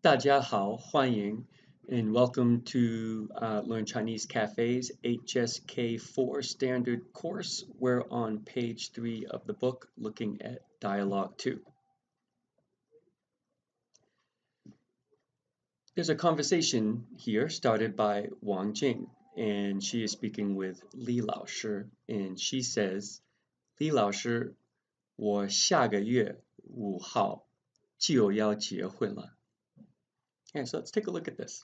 大家好，欢迎 and welcome to Learn Chinese Cafe's HSK 4 standard course. We're on page 3 of the book looking at dialogue 2. There's a conversation here started by Wang Jing, and she is speaking with Li Laoshi, and she says, Li Laoshi, 我下个月5号就要结婚了. Okay, so let's take a look at this.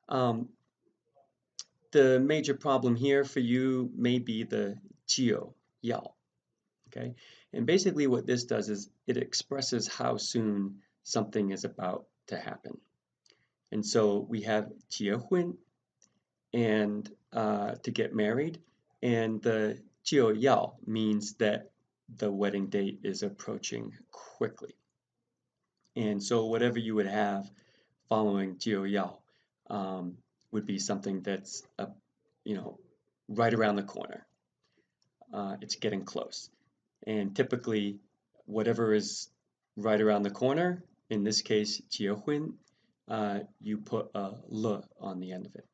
Um, the major problem here for you may be the 就要, okay? And basically what this does is it expresses how soon something is about to happen. And so we have 结婚 and to get married, and the 就要 means that the wedding date is approaching quickly. And so whatever you would have following 就要 would be something that's right around the corner. It's getting close. And typically, whatever is right around the corner, in this case, 结婚, you put a l on the end of it.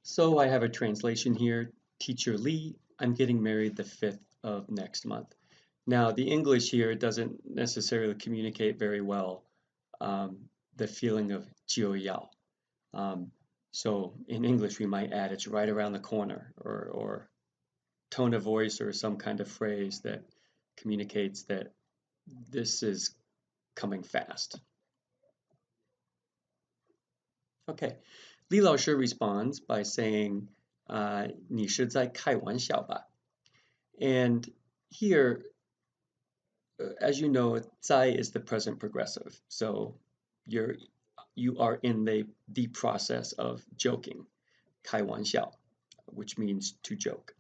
So I have a translation here. Teacher Lee, I'm getting married the 5th of next month. Now, the English here doesn't necessarily communicate very well the feeling of 就要. So in English, we might add it's right around the corner, or tone of voice or some kind of phrase that communicates that this is coming fast. Okay, Li Laoshi responds by saying, 你是在开玩笑吧? And here, as you know, 在 is the present progressive. So you are in the process of joking, 开玩笑, which means to joke.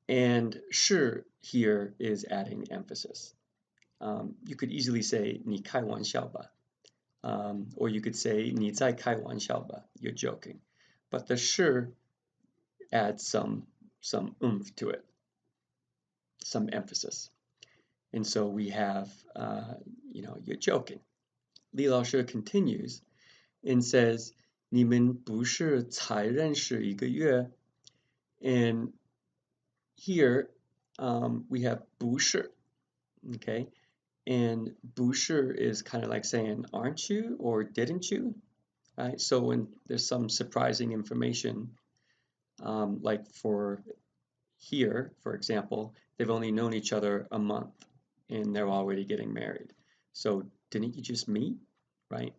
And 是 here is adding emphasis. You could easily say 你开玩笑吧, or you could say 你在开玩笑吧, you're joking. But the 是 adds some oomph to it, some emphasis. And so we have, you're joking. Li Laoshi continues and says, 你们不是才认识一个月? And here we have 不是, okay? And 不是 is kind of like saying, aren't you or didn't you? Right? So when there's some surprising information, like for here, for example, they've only known each other a month and they're already getting married. So didn't you just meet, right?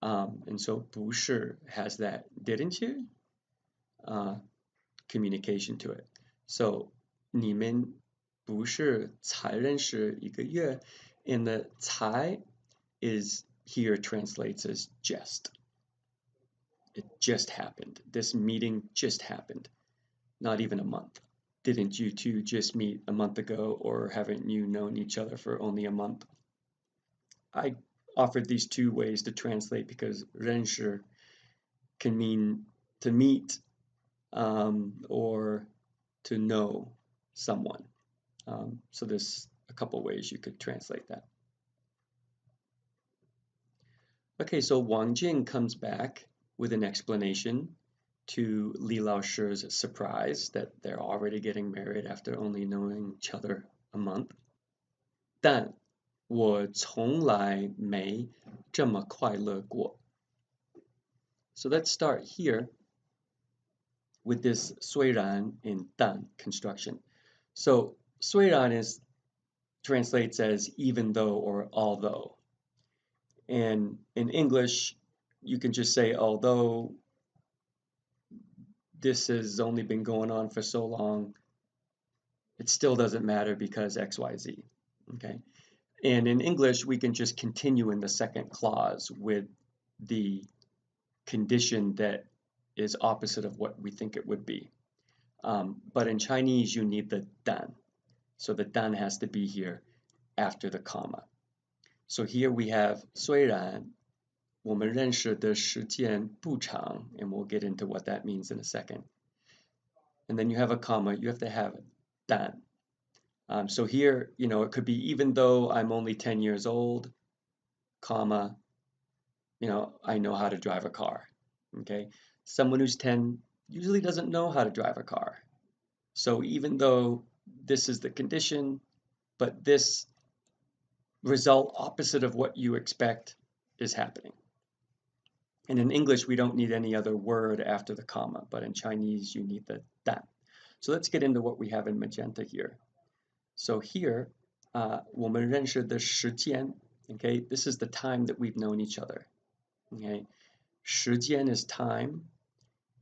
And so 不是 has that didn't you communication to it. So 你们不是才认识一个月? And the 才 is here translates as just. It just happened. This meeting just happened. Not even a month. Didn't you two just meet a month ago, or haven't you known each other for only a month? I offered these two ways to translate because 认识 can mean to meet or to know someone. So there's a couple ways you could translate that. Okay, so Wang Jing comes back with an explanation to Li Laoshi's surprise that they're already getting married after only knowing each other a month. 但我从来没这么快乐过. So let's start here with this 虽然 and 但 construction. So 虽然 translates as even though or although. And in English, you can just say although this has only been going on for so long, it still doesn't matter because XYZ, okay? And in English, we can just continue in the second clause with the condition that is opposite of what we think it would be. But in Chinese, you need the dan. So the dan has to be here after the comma. So here we have 虽然我们认识的时间不长, and we'll get into what that means in a second. And then you have a comma, you have to have dan. So here, it could be even though I'm only 10 years old, comma, I know how to drive a car. Okay? Someone who's 10 usually doesn't know how to drive a car. So even though this is the condition, but this result opposite of what you expect is happening. And in English, we don't need any other word after the comma, but in Chinese, you need the that. So let's get into what we have in magenta here. So here, 我们认识的时间, okay, this is the time that we've known each other. Okay, 时间 is time,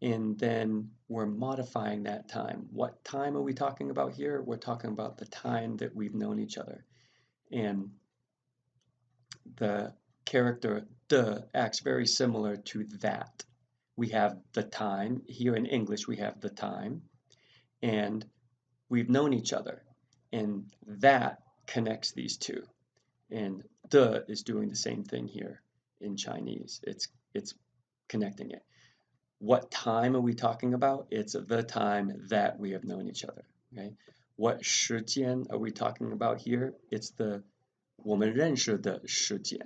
and then we're modifying that time. What time are we talking about here? We're talking about the time that we've known each other. And the character the acts very similar to that. We have the time. Here in English, we have the time, and we've known each other. And that connects these two. And the is doing the same thing here in Chinese. It's connecting it. What time are we talking about? It's the time that we have known each other. Okay. What 时间 are we talking about here? It's the 我们认识的时间.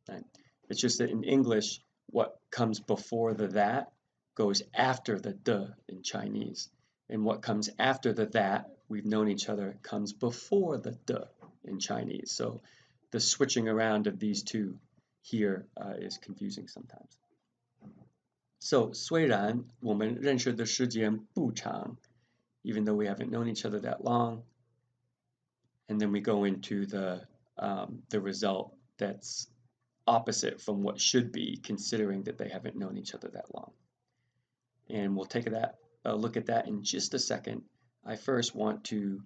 Right? It's just that in English, what comes before the that goes after the de in Chinese. And what comes after the that, we've known each other, comes before the de in Chinese. So the switching around of these two here is confusing sometimes. So 虽然我们认识的时间不长, even though we haven't known each other that long, and then we go into the result that's opposite from what should be, considering that they haven't known each other that long. And we'll take a look at that in just a second. I first want to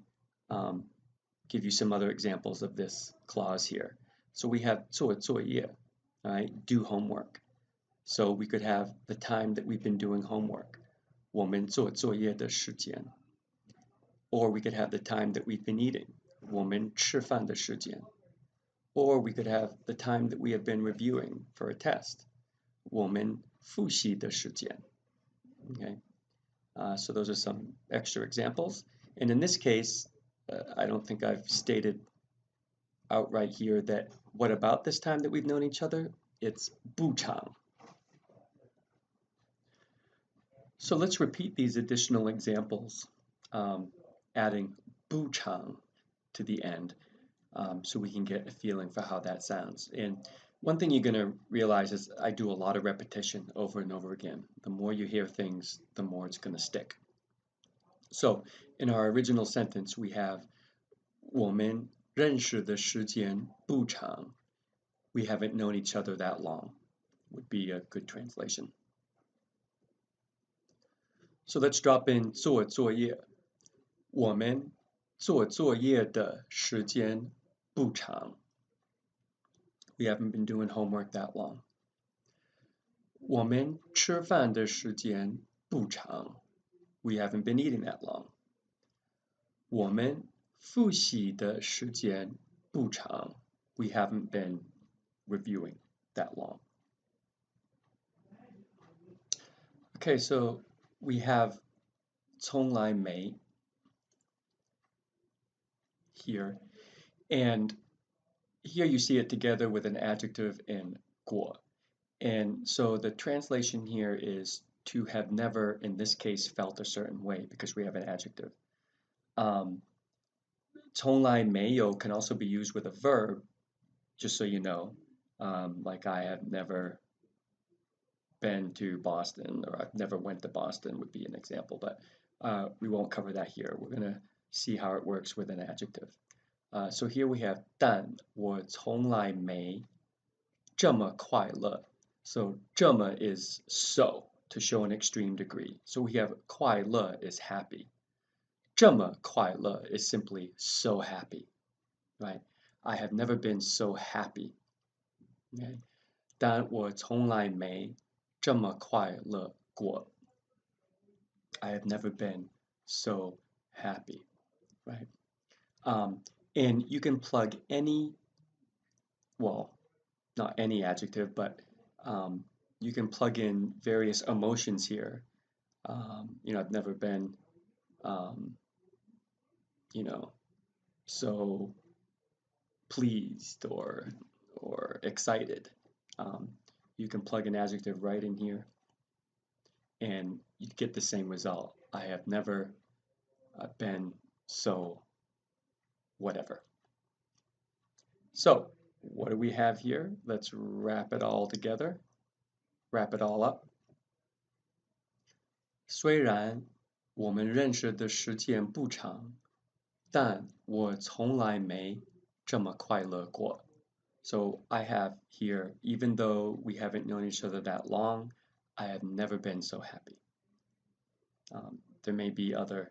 give you some other examples of this clause here. So we have 做作业, right? Do homework. So we could have the time that we've been doing homework. 我们做作业的时间. Or we could have the time that we've been eating. 我们吃饭的时间. Or we could have the time that we have been reviewing for a test. 我们复习的时间. Okay, so those are some extra examples. And in this case, I don't think I've stated outright here that what about this time that we've known each other? It's 不长. So let's repeat these additional examples, adding 不长 to the end. So we can get a feeling for how that sounds. And one thing you're going to realize is I do a lot of repetition over and over again. The more you hear things, the more it's going to stick. So in our original sentence, we have 我们认识的时间不长. We haven't known each other that long, would be a good translation. So let's drop in 做作业. 我们做作业的时间不长. We haven't been doing homework that long. 我们吃饭的时间不长. We haven't been eating that long. 我们复习的时间不长. We haven't been reviewing that long. Okay, so we have 从来没 here, and here you see it together with an adjective in 过. And so the translation here is to have never, in this case, felt a certain way because we have an adjective. 从来没有 can also be used with a verb, just so you know. Like I have never been to Boston, or I've never went to Boston would be an example, but we won't cover that here. We're going to see how it works with an adjective. So here we have 但我从来没这么快乐. So 这么 is so, to show an extreme degree. So we have 快乐 is happy. 这么快乐 is simply so happy, right? I have never been so happy. Okay? 但我从来没这么快乐过. I have never been so happy, right? And you can plug any, well, not any adjective, but you can plug in various emotions here. I've never been, so pleased or excited. Um, you can plug an adjective right in here and you get the same result. I have never been so whatever. So what do we have here? Let's wrap it all together, wrap it all up. 虽然我们认识的时间不长，但我从来没这么快乐过。So I have here, even though we haven't known each other that long, I have never been so happy. There may be other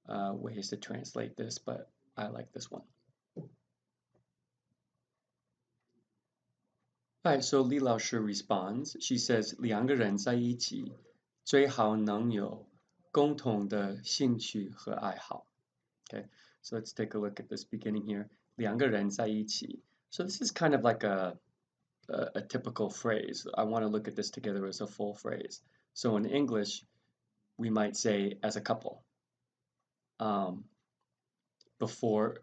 ways to translate this, but I like this one. Alright, so Li Lao Shi responds. She says, 两个人在一起最好能有共同的兴趣和爱好. Okay, so let's take a look at this beginning here. 两个人在一起. So this is kind of like a typical phrase. I want to look at this together as a full phrase. So in English, we might say as a couple before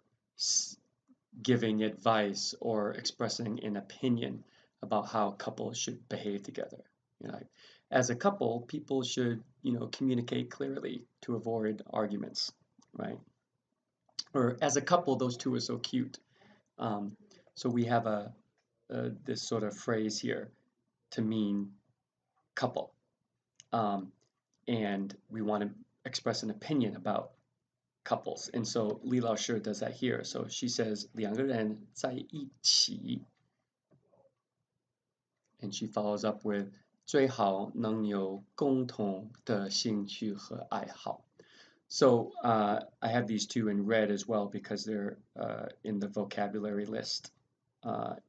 giving advice or expressing an opinion about how couples should behave together. You know, as a couple, people should, communicate clearly to avoid arguments, right? Or as a couple, those two are so cute. So we have this sort of phrase here to mean couple. And we want to express an opinion about couples. And so Li Lao Shi does that here. So she says, 两个人在一起. And she follows up with 最好能有共同的兴趣和爱好. So I have these two in red as well because they're in the vocabulary list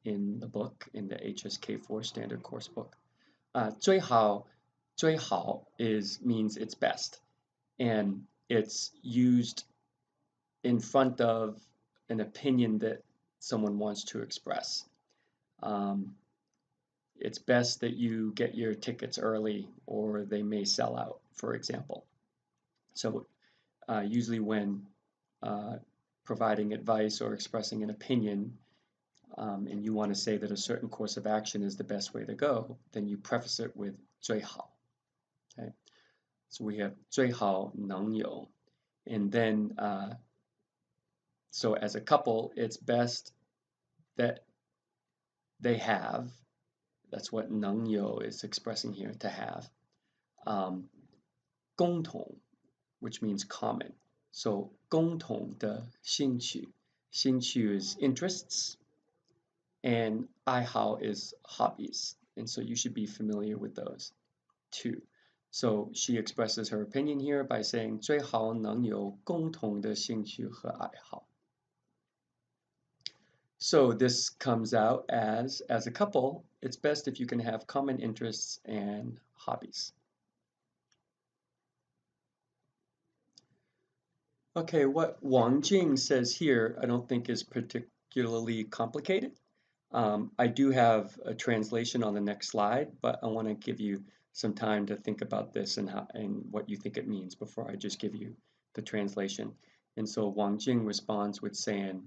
in the book, in the HSK4 standard course book. 最好means it's best, and it's used in front of an opinion that someone wants to express. It's best that you get your tickets early or they may sell out, for example. So usually when providing advice or expressing an opinion, and you want to say that a certain course of action is the best way to go, then you preface it with 最好. Okay? So we have 最好能有. And then, so as a couple, it's best that they have, that's what 能有 is expressing here, to have, 共同, which means common. So 共同的兴趣. 兴趣 is interests, and 爱好 is hobbies. And so you should be familiar with those too. So she expresses her opinion here by saying 最好能有共同的兴趣和爱好. So this comes out as a couple, it's best if you can have common interests and hobbies. Okay, what Wang Jing says here, I don't think is particularly complicated. I do have a translation on the next slide, but I want to give you some time to think about this and what you think it means before I just give you the translation. And so Wang Jing responds with saying,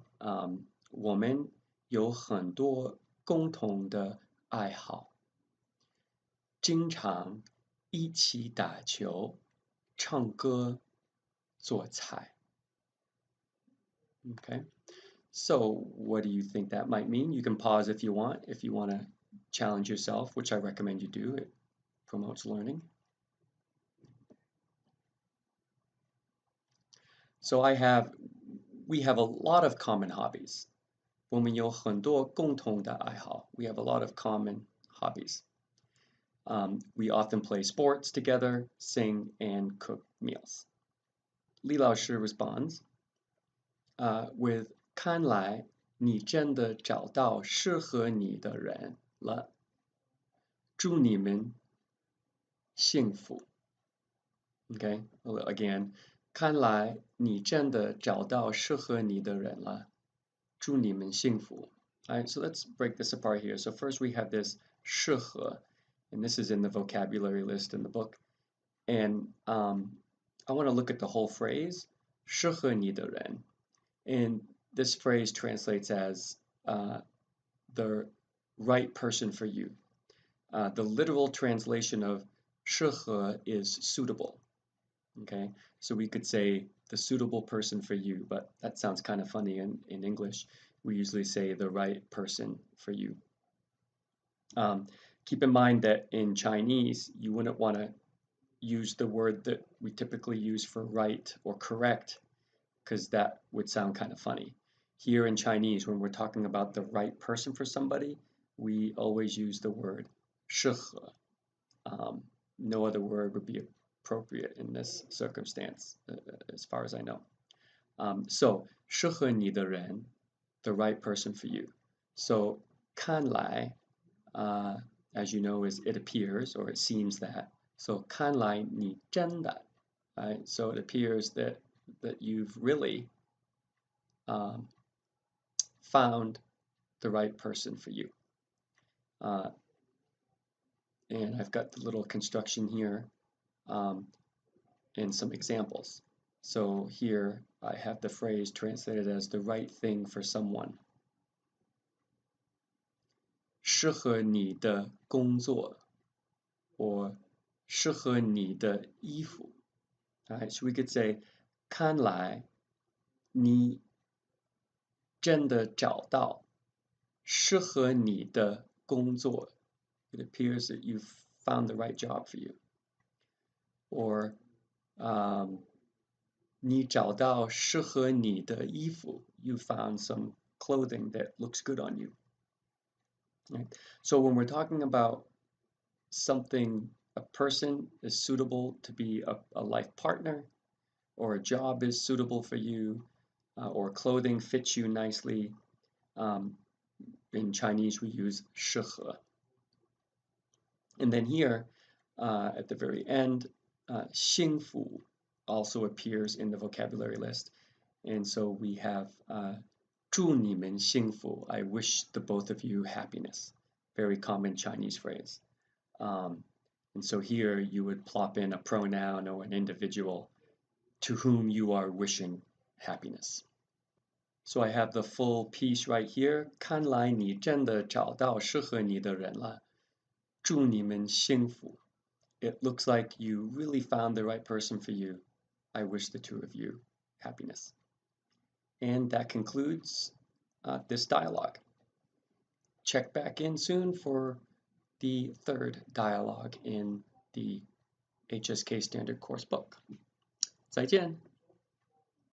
我们有很多共同的爱好，经常一起打球、唱歌、做菜. Okay. So what do you think that might mean? You can pause if you want to challenge yourself, which I recommend you do. It promotes learning. So we have a lot of common hobbies. 我们有很多共同的爱好. We have a lot of common hobbies. We often play sports together, sing, and cook meals. Li Lao Shi responds with 看来你真的找到适合你的人了，祝你们幸福. Okay, again, 看来你真的找到适合你的人了，祝你们幸福. Alright, so let's break this apart here. So first we have this 适合, and this is in the vocabulary list in the book. And I want to look at the whole phrase, 适合你的人. And this phrase translates as the right person for you. The literal translation of 适合 is suitable. Okay, so we could say the suitable person for you, but that sounds kind of funny in English. We usually say the right person for you. Um, Keep in mind that in Chinese, you wouldn't want to use the word that we typically use for right or correct, because that would sound kind of funny. Here in Chinese, when we're talking about the right person for somebody, we always use the word 适合. No other word would be appropriate in this circumstance, as far as I know. So 适合你的人, the right person for you. So 看来, as you know, is it appears or it seems that. So 看来你真的, right? So it appears that you've really found the right person for you. And I've got the little construction here and some examples. So here I have the phrase translated as the right thing for someone. 适合你的工作 or 适合你的衣服. Alright, so we could say 看来你真的找到适合你的工作. It appears that you've found the right job for you. Or 你找到适合你的衣服. You found some clothing that looks good on you. Right? So when we're talking about something, a person is suitable to be a life partner, or a job is suitable for you, or clothing fits you nicely, in Chinese we use 适合. And then here, at the very end, 幸福 also appears in the vocabulary list. And so we have 祝你们幸福. I wish the both of you happiness. Very common Chinese phrase. And so here you would plop in a pronoun or an individual to whom you are wishing happiness. So I have the full piece right here. 看来你真的找到适合你的人了。祝你们幸福. It looks like you really found the right person for you. I wish the two of you happiness. And that concludes this dialogue. Check back in soon for the third dialogue in the HSK Standard Course book. 再见。